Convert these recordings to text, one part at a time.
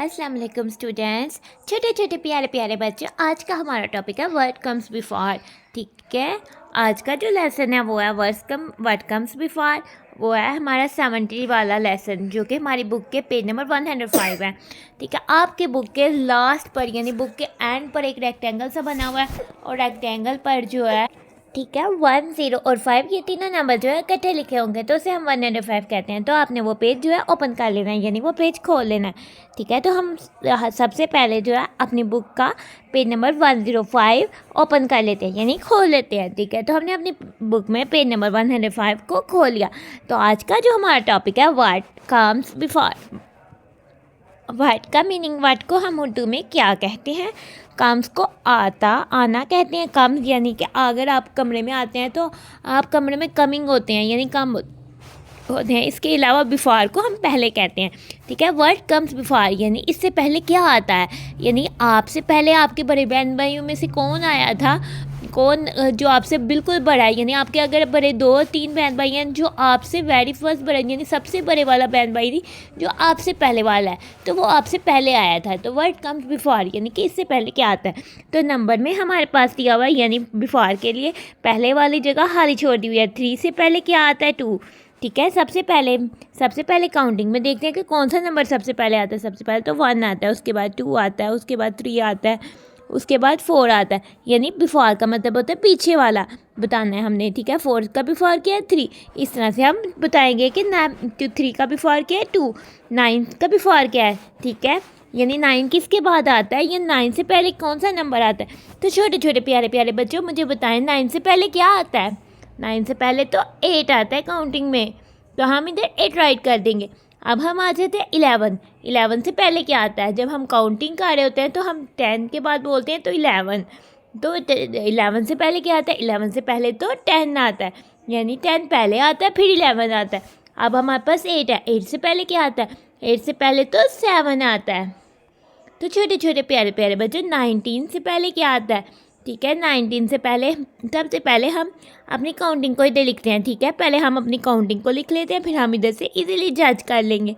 अस्सलाम वालेकुम स्टूडेंट्स, छोटे छोटे प्यारे प्यारे बच्चों। आज का हमारा टॉपिक है वर्ड कम्स बिफोर। ठीक है, आज का जो लेसन है वो है वर्ड कम्स बिफोर। वो है हमारा 70 वाला लेसन, जो कि हमारी बुक के पेज नंबर 105 है। ठीक है, आपके बुक के लास्ट पर यानी बुक के एंड पर एक रेक्टेंगल सा बना हुआ है, और रेक्टेंगल पर जो है ठीक है 1, 0 और 5 ये तीनों नंबर जो है इकट्ठे लिखे होंगे, तो उसे हम 105 कहते हैं। तो आपने वो पेज जो है ओपन कर लेना है, यानी वो पेज खोल लेना है। ठीक है, तो हम सबसे पहले जो है अपनी बुक का पेज नंबर 105 ओपन कर लेते हैं, यानी खोल लेते हैं। ठीक है, तो हमने अपनी बुक में पेज नंबर 105 को खोल लिया। तो आज का जो हमारा टॉपिक है वर्ड कम्स बिफोर। वर्ड का मीनिंग, वर्ड को हम उर्दू में क्या कहते हैं? कम्स को आना कहते हैं। कम्स यानी कि अगर आप कमरे में आते हैं तो आप कमरे में कमिंग होते हैं, यानी कम होते हैं। इसके अलावा बिफोर को हम पहले कहते हैं। ठीक है, वर्ड कम्स बिफोर यानी इससे पहले क्या आता है, यानी आपसे पहले आपके बड़े बहन भाइयों में से कौन आया था, कौन जो आपसे बिल्कुल बड़ा है, यानी आपके अगर बड़े 2-3 बहन भाई हैं, जो आपसे वेरी फर्स्ट बड़ा यानी सबसे बड़े वाला बहन भाई थी जो आपसे पहले वाला है, तो वो आपसे पहले आया था। तो वर्ड कम्स बिफोर यानी कि इससे पहले क्या आता है। तो नंबर में हमारे पास दिया हुआ है, यानी बिफोर के लिए पहले वाली जगह खाली छोड़ दी हुई है। 3 से पहले क्या आता है? 2। ठीक है, सबसे पहले काउंटिंग में देखते हैं कि कौन सा नंबर सबसे पहले आता है। सबसे पहले तो 1 आता है, उसके बाद 2 आता है, उसके बाद 3 आता है, उसके बाद 4 आता है। यानी बिफोर का मतलब होता है पीछे वाला बताना है हमने। ठीक है, 4 का बिफोर क्या है? 3। इस तरह से हम बताएंगे कि 3 का बिफोर क्या है? 2। 9 का बिफोर क्या है? ठीक है, यानी 9 किसके बाद आता है, या 9 से पहले कौन सा नंबर आता है? तो छोटे छोटे प्यारे प्यारे बच्चों मुझे बताएं 9 से पहले क्या आता है। 9 से पहले तो 8 आता है काउंटिंग में, तो हम इधर 8 राइट कर देंगे। अब हम आ जाते हैं 11। 11 से पहले क्या आता है? जब हम काउंटिंग कर रहे होते हैं तो हम 10 के बाद बोलते हैं तो 11। तो 11 से पहले क्या आता है? 11 से पहले तो 10 आता है, यानी 10 पहले आता है, फिर 11 आता है। अब हमारे पास 8 है। 8 से पहले क्या आता है? 8 से पहले तो 7 आता है। तो छोटे छोटे प्यारे प्यारे बच्चे 19 से पहले क्या आता है? ठीक है, 19 से पहले सबसे पहले हम अपनी काउंटिंग को इधर लिखते हैं। ठीक है, पहले हम अपनी काउंटिंग को लिख लेते हैं, फिर हम इधर से इजीली जज कर लेंगे।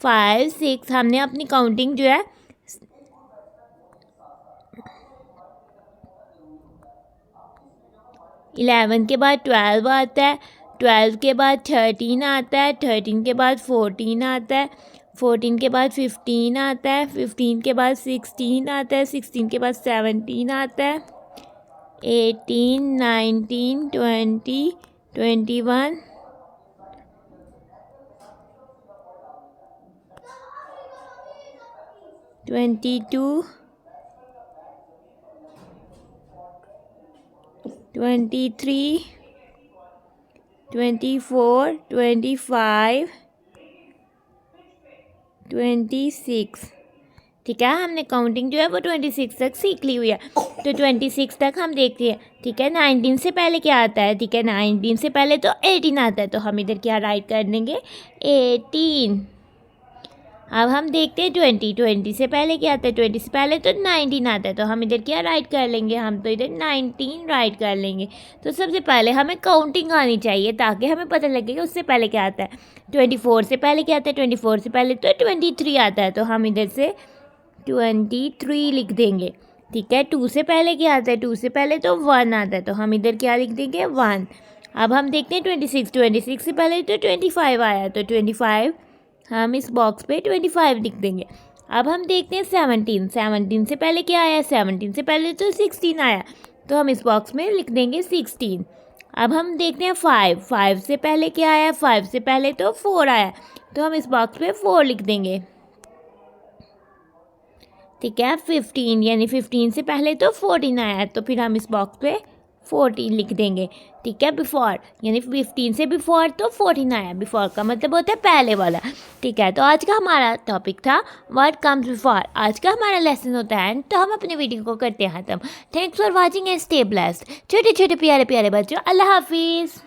5, 6 हमने अपनी काउंटिंग जो है 11 के बाद 12 आता है, 12 के बाद 13 आता है, 13 के बाद 14 आता है, 14 के बाद 15 आता है, 15 के बाद 16 आता है, 16 के बाद 17 आता है, 18, 19, 20, 21, 22, 23, 24, 25, 26। ठीक है, हमने काउंटिंग जो है वो 26 तक सीख ली हुई है। तो 26 तक हम देखते हैं। ठीक है, 19 से पहले क्या आता है? ठीक है, 19 से पहले तो 18 आता है, तो हम इधर क्या राइट कर देंगे? 18। अब हम देखते हैं 20 से पहले क्या आता है? 20 से पहले तो 19 आता है, तो हम इधर क्या राइट कर लेंगे? हम तो इधर 19 राइट कर लेंगे। तो सबसे पहले हमें काउंटिंग आनी चाहिए ताकि हमें पता लगे कि उससे पहले क्या आता है। 24 से पहले क्या आता है? 24 से पहले तो 23 आता है, तो हम इधर से 23 लिख देंगे। ठीक है, 2 से पहले क्या आता है? 2 से पहले तो 1 आता है, तो हम इधर क्या लिख देंगे? 1। अब हम देखते हैं 26 से पहले तो 25 आया, तो 25 हम इस बॉक्स पे 25 लिख देंगे। अब हम देखते हैं 17 से पहले क्या आया? 17 से पहले तो 16 आया, तो हम इस बॉक्स में लिख देंगे 16। अब हम देखते हैं 5 से पहले क्या आया? 5 से पहले तो 4 आया, तो हम इस बॉक्स पे 4 लिख देंगे। ठीक है, 15 यानी 15 से पहले तो 14 आया, तो फिर हम इस बॉक्स पे 14 लिख देंगे। ठीक है, बिफोर यानी 15 से बिफोर तो 14 आया। बिफोर का मतलब होता है पहले वाला। ठीक है, तो आज का हमारा टॉपिक था वर्ड कम्स बिफोर। आज का हमारा लेसन होता है, तो हम अपने वीडियो को करते हैं ख़त्म। Thanks for watching and stay blessed. छोटे छोटे प्यारे प्यारे बच्चों, अल्लाह हाफिज़।